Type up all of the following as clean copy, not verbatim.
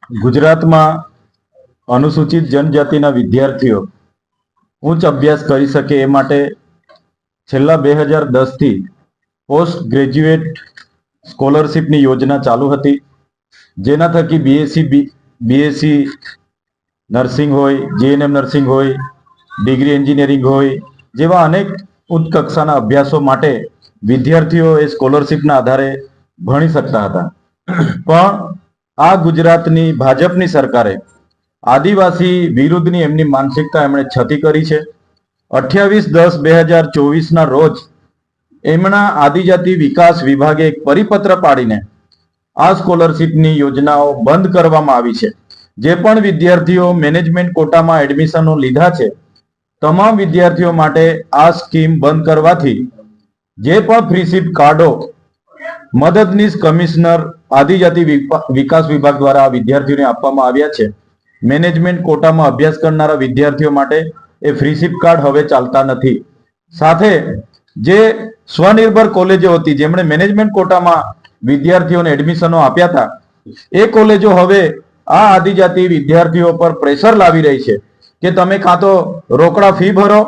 ગુજરાતમાં અનુસૂચિત જનજાતિના વિદ્યાર્થીઓ ઉચ્ચ અભ્યાસ કરી શકે એ માટે છેલ્લા 2010 થી પોસ્ટ ગ્રેજ્યુએટ સ્કોલરશિપની યોજના ચાલુ હતી, જેના થકી બીએસસી નર્સિંગ હોય, જીએનએમ નર્સિંગ હોય, ડિગ્રી એન્જિનિયરિંગ હોય જેવા અનેક ઉચ્ચ કક્ષાના અભ્યાસો માટે વિદ્યાર્થીઓ એ સ્કોલરશિપના આધારે ભણી શકતા હતા. પણ આ ગુજરાતની ભાજપની સરકારે આદિવાસી વિરુદ્ધની એમની માનસિકતા એમણે છતી કરી છે. 28/10/2024 રોજ એમના આદિજાતિ વિકાસ વિભાગે એક પરિપત્ર પાડીને આ સ્કોલરશિપની યોજનાઓ બંધ કરવામાં આવી છે. જે પણ વિદ્યાર્થીઓ મેનેજમેન્ટ કોટામાં એડમિશનો લીધા છે, તમામ વિદ્યાર્થીઓ માટે આ સ્કીમ બંધ કરવાથી જે પણ ફ્રીશીપ કાર્ડો મદદનીશ કમિશનર આદિજાતિ વિકાસ વિભાગ દ્વારા વિદ્યાર્થીઓને આપવામાં આવ્યા છે, મેનેજમેન્ટ કોટામાં અભ્યાસ કરનારા વિદ્યાર્થીઓ માટે એ ફ્રીશીપ કાર્ડ હવે ચાલતા નથી. સાથે જે સ્વનિર્ભર કોલેજો હતી, જેમણે મેનેજમેન્ટ કોટામાં વિદ્યાર્થીઓને એડમિશનો આપ્યા હતા, એ કોલેજો હવે આ આદિજાતિ વિદ્યાર્થીઓ પર પ્રેશર લાવી રહી છે કે તમે કાં તો રોકડા ફી ભરો,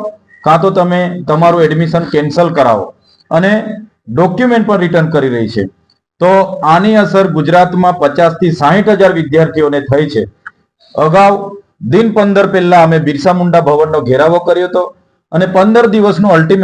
કાં તો તમે તમારું એડમિશન કેન્સલ કરાવો, અને ડોક્યુમેન્ટ પણ રિટર્ન કરી રહી છે. તો આની અસર ગુજરાતમાં 50 થી 60 હજાર વિદ્યાર્થીઓને થઈ છે. અગાઉ દિન 15 પહેલા અમે બિરસા મુંડા ભવનનો ઘેરાવો કર્યો હતો અને 15 દિવસનું અલ્ટિમેટ